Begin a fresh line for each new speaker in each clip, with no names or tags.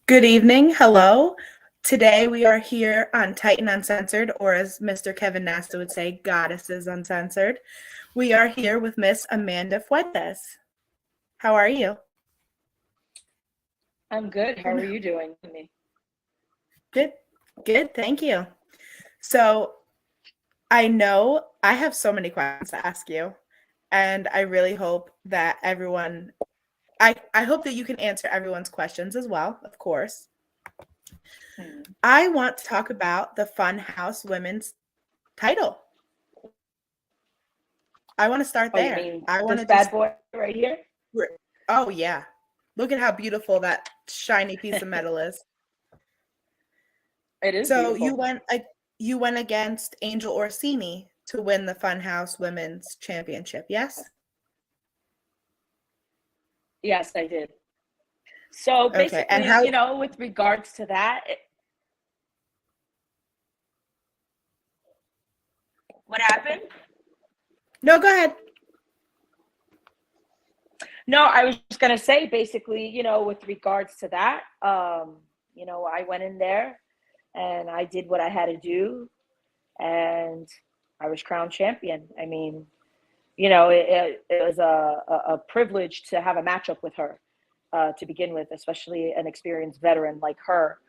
Good evening. Hello. Today we are here on Titan Uncensored, or as Mr. Kevin Nasta would say, Goddesses Uncensored. We are here with Miss Amanda Fuentes. How are you?
I'm good. How are you doing?
Good. Good. Thank you. So I know I have so many questions to ask you, and I really hope that I hope that you can answer everyone's questions as well, of course. I want to talk about the Funhouse Women's title. I want to start
Oh, you
there.
mean
I want
this
to just
bad boy right here?
Oh yeah. Look at how beautiful that shiny piece of metal is.
It is
So
beautiful.
you went against Angel Orsini to win the Funhouse Women's Championship, yes?
Yes, I did. So
Okay. And
basically,
how
with regards to that, what happened?
No, go ahead.
No, I was just gonna say, basically, with regards to that, I went in there and I did what I had to do, and I was crowned champion. I mean, it was a privilege to have a matchup with her to begin with, especially an experienced veteran like her.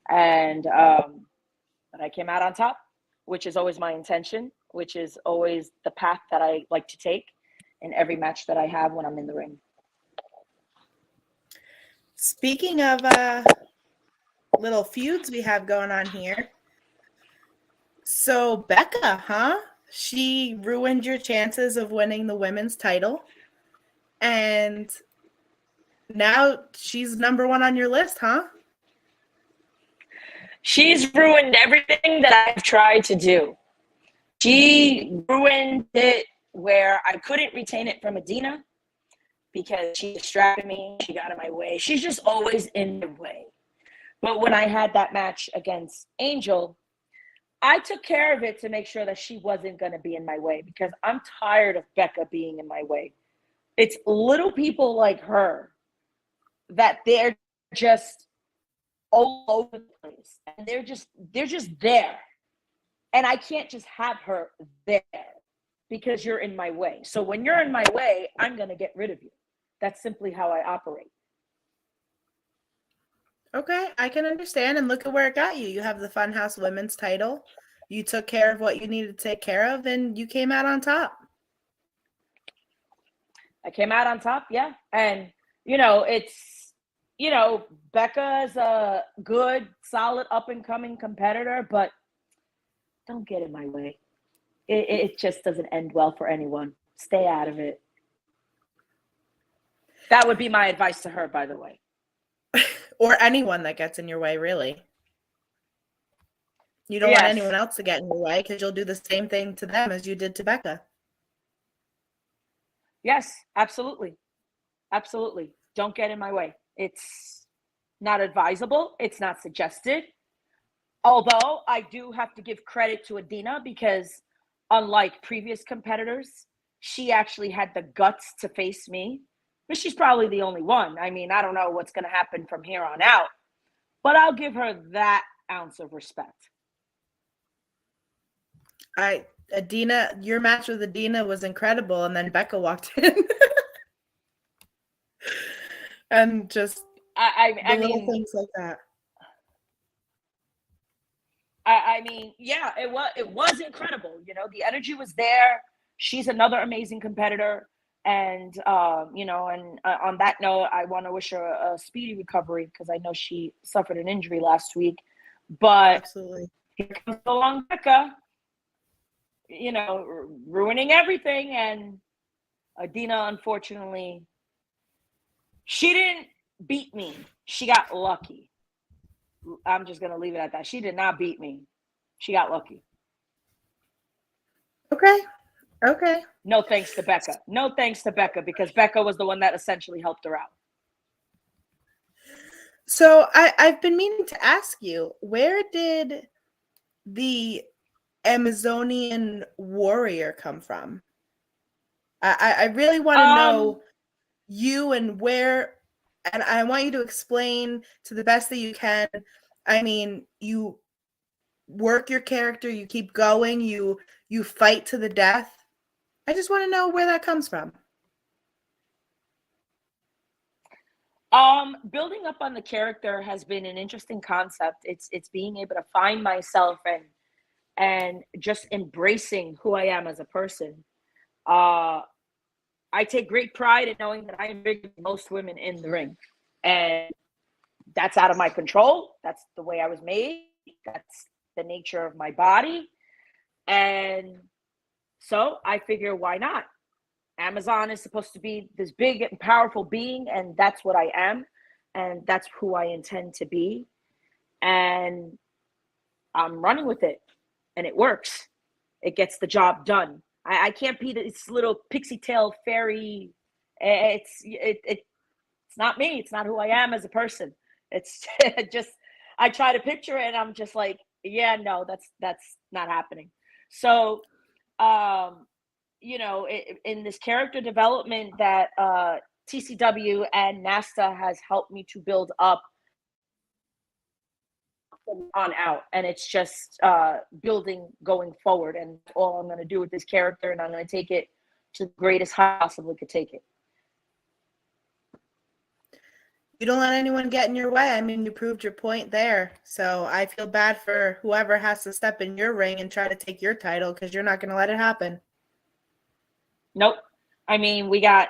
And but I came out on top, which is always my intention, which is always the path that I like to take in every match that I have when I'm in the ring.
Speaking of little feuds we have going on here. So Becca, huh? She ruined your chances of winning the women's title. And now she's number one on your list, huh?
She's ruined everything that I've tried to do. She ruined it where I couldn't retain it from Adina because she distracted me. She got in my way. She's just always in the way. But when I had that match against Angel, I took care of it to make sure that she wasn't going to be in my way because I'm tired of Becca being in my way. It's little people like her that they're just all over the place and they're just there. And I can't just have her there because you're in my way. So when you're in my way, I'm going to get rid of you. That's simply how I operate.
Okay, I can understand. And look at where it got you. You have the Funhouse Women's title. You took care of what you needed to take care of, and you came out on top.
I came out on top, yeah. And, it's, Becca's a good, solid, up and coming competitor, but don't get in my way. It just doesn't end well for anyone. Stay out of it. That would be my advice to her, by the way.
Or anyone that gets in your way, really. You don't want
Yes.
anyone else to get in your way because you'll do the same thing to them as you did to Becca.
Yes, absolutely. Absolutely. Don't get in my way. It's not advisable. It's not suggested. Although I do have to give credit to Adina because, unlike previous competitors, she actually had the guts to face me. But she's probably the only one. I mean, I don't know what's going to happen from here on out, but I'll give her that ounce of respect.
Your match with Adina was incredible, and then Becca walked in. And just
I
little
mean,
things like that.
yeah, it was incredible. The energy was there. She's another amazing competitor, and on that note, I want to wish her a speedy recovery because I know she suffered an injury last week. But
Absolutely.
here comes along Becca, ruining everything, and Adina, unfortunately, she didn't beat me. She got lucky. I'm just gonna leave it at that. She did not beat me. She got lucky.
Okay.
No thanks to Becca. No thanks to Becca because Becca was the one that essentially helped her out.
So I've been meaning to ask you, where did the Amazonian warrior come from? I really want to know you and where and I want you to explain to the best that you can. I mean, you work your character, you keep going, you fight to the death. I just want to know where that comes from.
Building up on the character has been an interesting concept. It's being able to find myself and just embracing who I am as a person. I take great pride in knowing that I am bigger than most women in the ring. And that's out of my control. That's the way I was made. That's the nature of my body. And so I figure, why not? Amazon is supposed to be this big and powerful being, and that's what I am. And that's who I intend to be. And I'm running with it. And it works. It gets the job done. I can't be this little pixie tail fairy. It's not me. It's not who I am as a person. It's just, I try to picture it and I'm just like, yeah, no, that's not happening. So, in this character development that TCW and NASTA has helped me to build up on out, and it's just building going forward, and all I'm going to do with this character, and I'm going to take it to the greatest height I possibly could take it.
You don't let anyone get in your way. I mean, you proved your point there. So I feel bad for whoever has to step in your ring and try to take your title, because you're not going to let it happen.
Nope. I mean, we have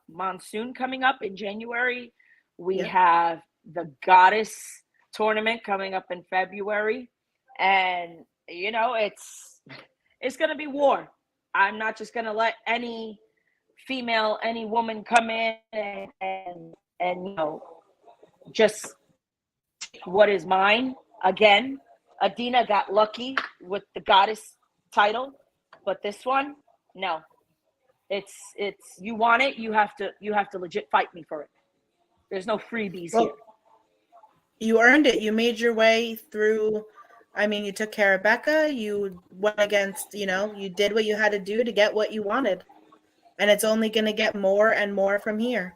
Monsoon coming up in January. We have the Goddess tournament coming up in February. And, it's going to be war. I'm not just going to let any female, any woman come in and just what is mine. Again, Adina got lucky with the Goddess title, but this one, no. It's you want it, you have to legit fight me for it. There's no freebies here.
You earned it. You made your way through. I mean, you took care of Becca. You went against, you did what you had to do to get what you wanted. And it's only going to get more and more from here.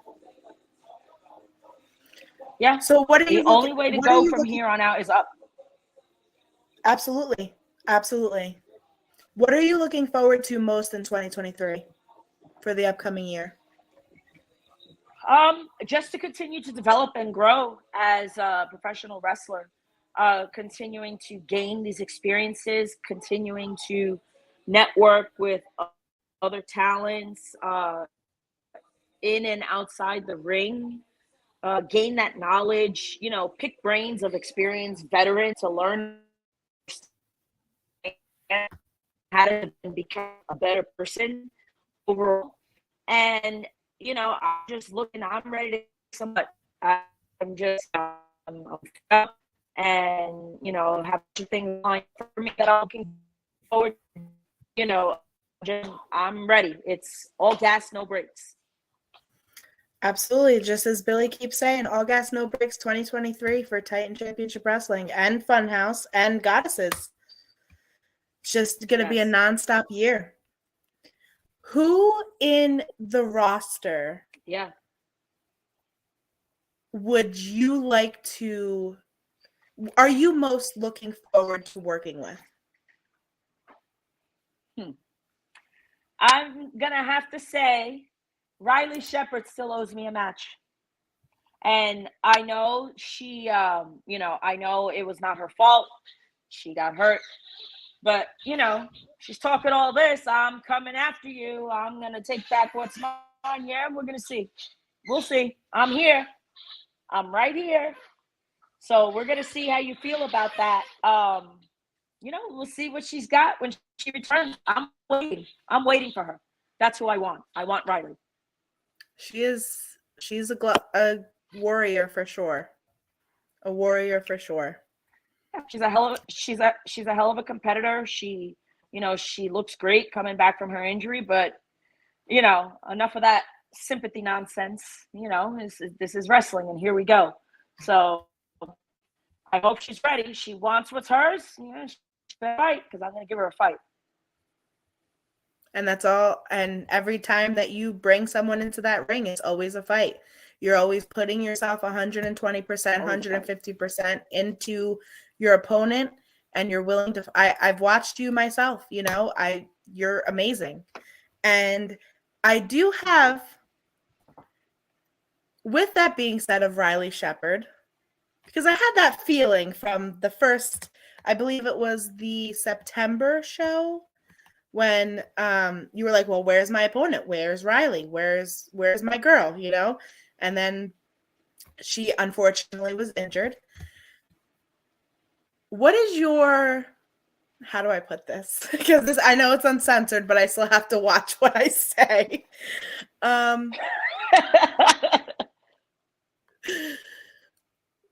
Yeah.
So what are you?
The only way to go from here on out is up.
Absolutely. Absolutely. What are you looking forward to most in 2023 for the upcoming year?
Just to continue to develop and grow as a professional wrestler, continuing to gain these experiences, continuing to network with other talents in and outside the ring, gain that knowledge, pick brains of experienced veterans to learn how to become a better person overall. And I'm just looking. I'm ready to somebody. I'm just up and have two things lined for me that I'm looking forward to. I'm ready. It's all gas, no brakes.
Absolutely. Just as Billy keeps saying, all gas, no brakes 2023 for Titan Championship Wrestling and Funhouse and Goddesses. It's just going to be a nonstop year. Who in the roster would you like to, are you most looking forward to working with?
I'm going to have to say Riley Shepard still owes me a match. And I know she, I know it was not her fault. She got hurt. But, she's talking all this. I'm coming after you. I'm going to take back what's mine. Yeah, we're going to see. We'll see. I'm here. I'm right here. So we're going to see how you feel about that. We'll see what she's got when she returns. I'm waiting for her. That's who I want. I want Riley.
She's a warrior for sure. A warrior for sure.
She's a hell of a competitor. She looks great coming back from her injury, but enough of that sympathy nonsense. This is wrestling, and here we go. So I hope she's ready. She wants what's hers. She's better fight, because I'm going to give her a fight.
And that's all. And every time that you bring someone into that ring, it's always a fight. You're always putting yourself 120%,
Always a fight.
150% into your opponent, and you're willing to. I've watched you myself. You know, you're amazing, and I do have. With that being said, of Riley Shepard, because I had that feeling from the first. I believe it was the September show when you were like, well, where's my opponent? Where's Riley? Where's my girl? You know? And then she unfortunately was injured. What is your, how do I put this? Because this, I know it's uncensored, but I still have to watch what I say.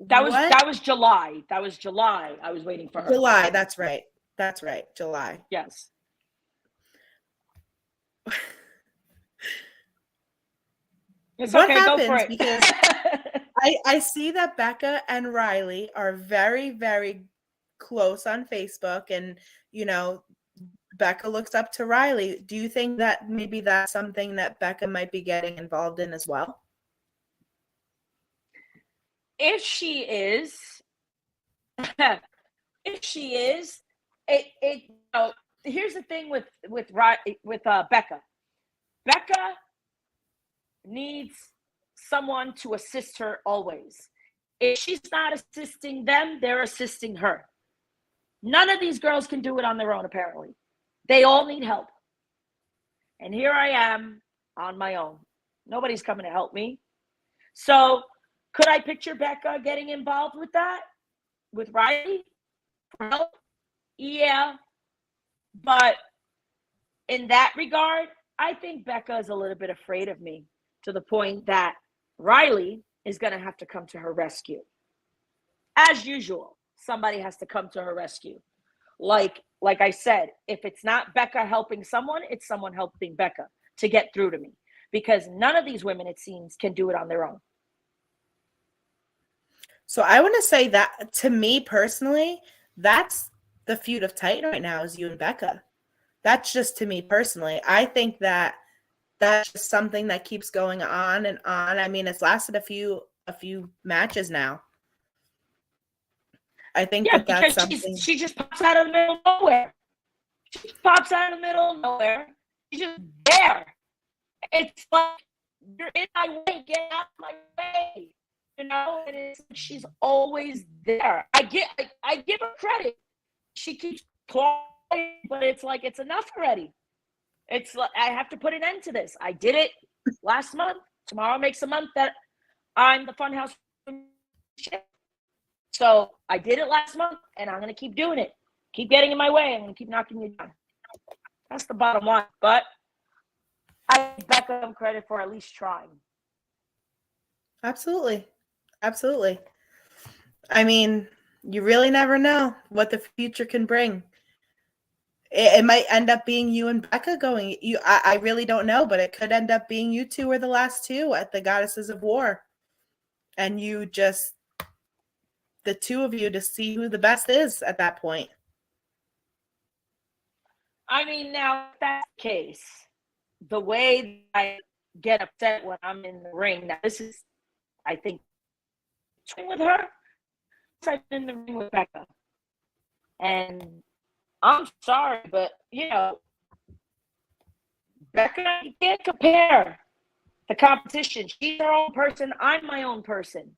That was July. That was July. I was waiting for her.
July, that's right. That's right. July.
Yes. It's
what
okay,
happens,
go for it.
because I see that Becca and Riley are very, very close on Facebook, and you know, Becca looks up to Riley. Do you think that maybe that's something that Becca might be getting involved in as well?
If she is, it you know, here's the thing with Becca. Becca needs someone to assist her always. If she's not assisting them, they're assisting her. None of these girls can do it on their own, apparently. They all need help. And here I am on my own. Nobody's coming to help me. So could I picture Becca getting involved with that? With Riley? Well, yeah. But in that regard, I think Becca is a little bit afraid of me, to the point that Riley is going to have to come to her rescue. As usual, somebody has to come to her rescue. Like I said, if it's not Becca helping someone, it's someone helping Becca to get through to me. Because none of these women, it seems, can do it on their own.
So I want to say that, to me personally, that's the feud of Titan right now, is you and Becca. That's just, to me personally. I think that that's just something that keeps going on and on. I mean, it's lasted a few matches now. I think that's something.
She just pops out of the middle of nowhere. She pops out of the middle of nowhere. She's just there. It's like, you're in my way, get out of my way. You know, and it's, she's always there. I give her credit. She keeps clawing, but it's like, it's enough already. It's like, I have to put an end to this. I did it last month. Tomorrow makes a month that I'm the Funhouse. So I did it last month, and I'm going to keep doing it. Keep getting in my way. I'm going to keep knocking you down. That's the bottom line. But I give Becca credit for at least trying.
Absolutely. Absolutely. I mean, you really never know what the future can bring. It might end up being you and Becca going. I really don't know, but it could end up being you two are the last two at the Goddesses of War. And you just, the two of you, to see who the best is at that point.
I mean, now, if that's the case, the way I get upset when I'm in the ring, now this is, I think, with her, I'm in the ring with Becca. And I'm sorry, but, you know, Becca, you can't compare the competition. She's her own person. I'm my own person.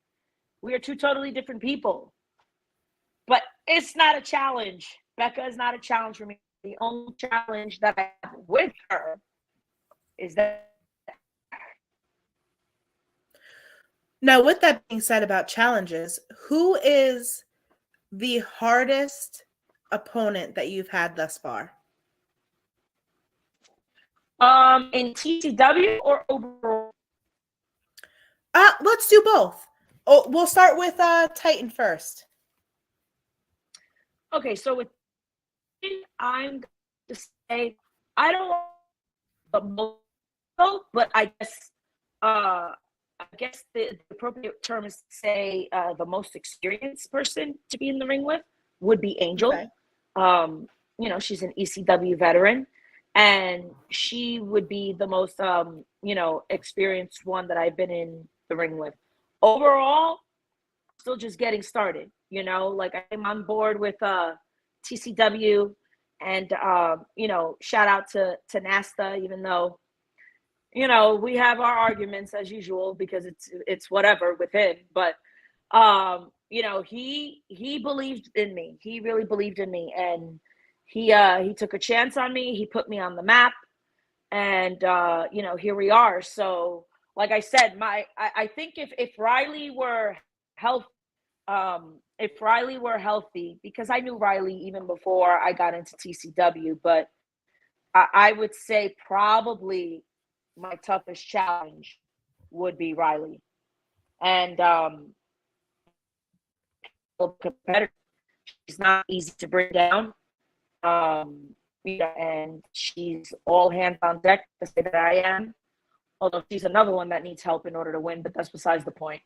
We are two totally different people. But it's not a challenge. Becca is not a challenge for me. The only challenge that I have with her is that.
Now, with that being said about challenges, who is the hardest opponent that you've had thus far?
In TCW or overall?
Let's do both. Oh, we'll start with Titan first.
Okay, so with I'm going to say I don't want the most, but I guess the appropriate term is to say the most experienced person to be in the ring with would be Angel.
Okay.
You know, she's an ECW veteran, and she would be the most experienced one that I've been in the ring with. Overall, still just getting started. Like I'm on board with TCW, and shout out to Nasta, even though we have our arguments as usual because it's whatever with him. But he believed in me. He really believed in me, and he took a chance on me. He put me on the map, and here we are. So, like I said, I think if Riley were healthy, because I knew Riley even before I got into TCW, but I would say probably my toughest challenge would be Riley, and competitor. She's not easy to bring down. And she's all hands on deck to say that I am. Although she's another one that needs help in order to win, but that's besides the point.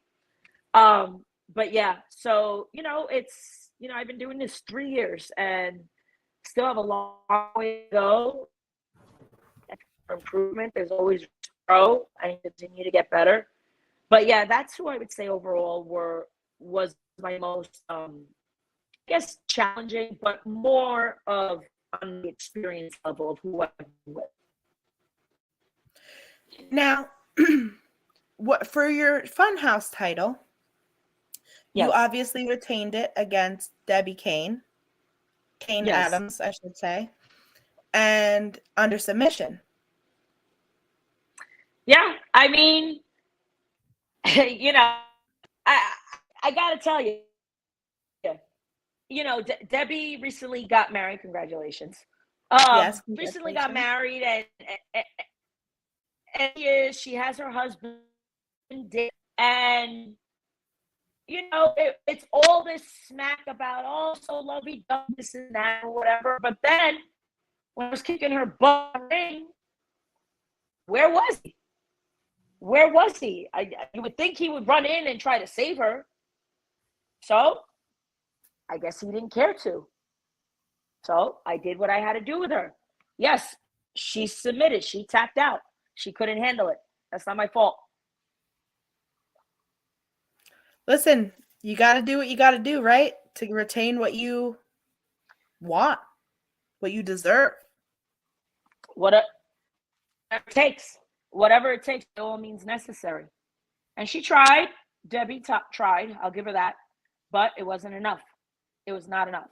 But yeah, so it's I've been doing this 3 years and still have a long way to go. For improvement, there's always grow and continue to get better. But yeah, that's who I would say overall was my most challenging, but more of on the experience level of who I've been with.
Now, what for your Funhouse title?
Yes.
You obviously retained it against Debbie Kane
Yes.
Adams, I should say, and under submission.
Yeah, I mean, I gotta tell you, Debbie recently got married. Congratulations.
Yes,
Recently got married, and she has her husband, and it's all this smack about so lovey-dovey, this and that or whatever. But then when I was kicking her butt in the ring, where was he? Where was he? You would think he would run in and try to save her. So I guess he didn't care to. So I did what I had to do with her. Yes, she submitted. She tapped out. She couldn't handle it. That's not my fault.
Listen, you got to do what you got to do, right? To retain what you want, what you deserve.
Whatever it takes. Whatever it takes, by all means necessary. And she tried. Debbie tried. I'll give her that. But it wasn't enough. It was not enough.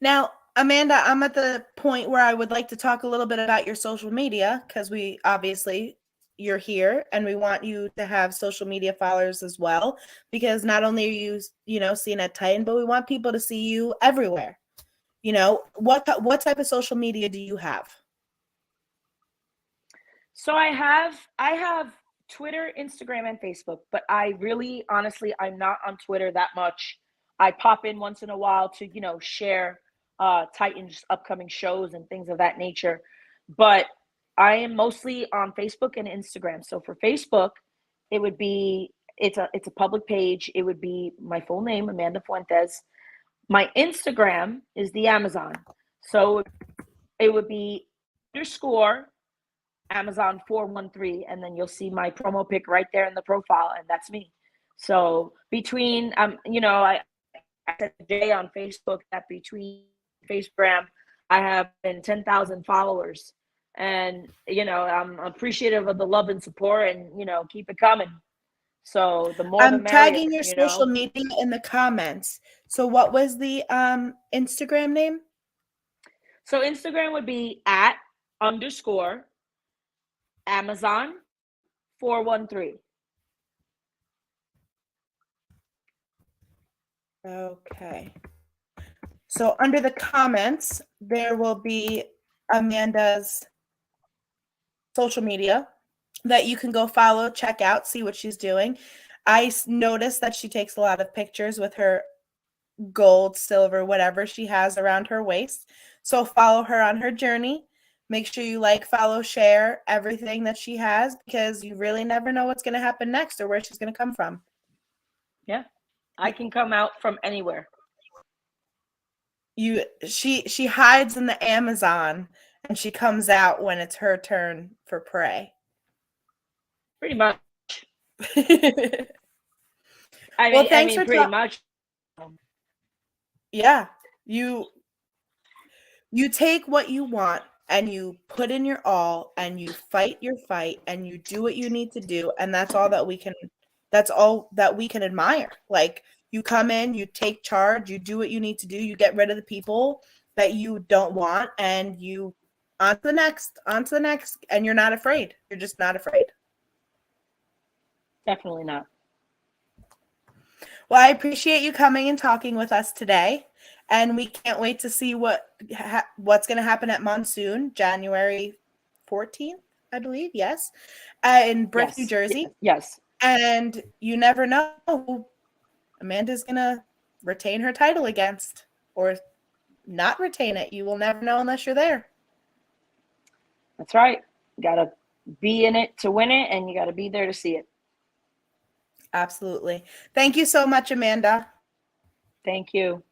Now, Amanda, I'm at the point where I would like to talk a little bit about your social media because you're here and we want you to have social media followers as well, because not only are you seen at Titan, but we want people to see you everywhere. What type of social media do you have?
So I have Twitter, Instagram, and Facebook, but I really, honestly, I'm not on Twitter that much. I pop in once in a while to, share Titan's upcoming shows and things of that nature. But I am mostly on Facebook and Instagram. So for Facebook, it's a public page. It would be my full name, Amanda Fuentes. My Instagram is the Amazon. So it would be _ Amazon 413, and then you'll see my promo pic right there in the profile, and that's me. So between I said today on Facebook that between Instagram I have 10,000 followers, and I'm appreciative of the love and support, and keep it coming. So the more the merrier.
I'm tagging your social media in the comments. So what was the Instagram name?
So Instagram would be @_ Amazon 413.
Okay. So under the comments, there will be Amanda's social media that you can go follow, check out, see what she's doing. I noticed that she takes a lot of pictures with her gold, silver, whatever she has around her waist. So follow her on her journey. Make sure you follow, share everything that she has, because you really never know what's going to happen next or where she's going to come from.
Yeah, I can come out from anywhere.
She hides in the Amazon and she comes out when it's her turn for prey.
Pretty much.
Well, thanks for
pretty much.
Yeah. You take what you want and you put in your all and you fight your fight and you do what you need to do, and that's all that we can admire. Like, you come in, you take charge, you do what you need to do, you get rid of the people that you don't want, and you on to the next, and you're not afraid. You're just not afraid.
Definitely not.
Well, I appreciate you coming and talking with us today, and we can't wait to see what's going to happen at Monsoon, January 14th, I believe. Yes, in Brick,
Yes.
New Jersey.
Yes.
And you never know who Amanda's going to retain her title against or not retain it. You will never know unless you're there.
That's right. You got to be in it to win it, and you got to be there to see it.
Absolutely. Thank you so much, Amanda.
Thank you.